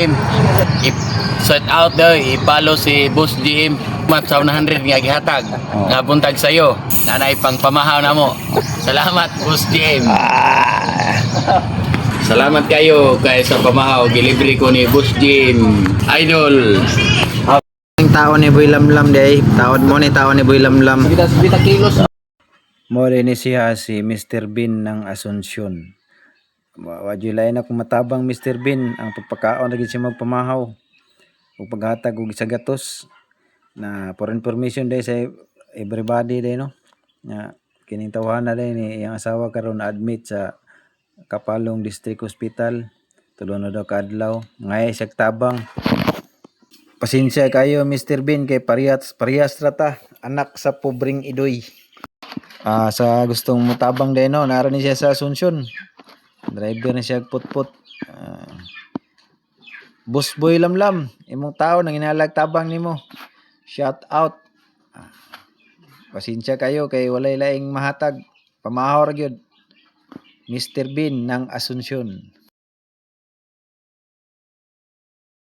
GM. Shout out daw, i-follow si Boss GM. Mat sa 100 nga gihatag. Nga buntag sa'yo. Nanay pang pamahaw na mo. Salamat, Boss GM. Salamat kayo kay sa pamahaw. Gilibre ko ni Boss GM. Idol. Ang tao ni Boy Lamlam day. Tawad mo ni tao ni Boy Lamlam. Bita kilos. Mo rin ni siya si Mr. Bean ng Asunsyon. Wadyo na kung matabang Mr. Bean ang pagpakaon lagi siya magpamahaw. Ug paghatag og sa gatos na for information day sa everybody day no. Nga kining tawhana day ni iyang asawa karon na-admit sa Kapalong District Hospital. Tulo na daw kadlaw. Ngay siya tabang. Pasensya kayo Mr. Bean kay parehas rata anak sa pobreng idoy. Sa gustong mutabang din no, naroon siya sa Asunsyon. Driver na siya putput. Boss Boy Lamlam, imong tao nang inalag tabang nimo. Shout out. Pasensya kayo kay walay laing mahatag. Pamahaw ra gyud. Mr. Bean ng Asunsyon.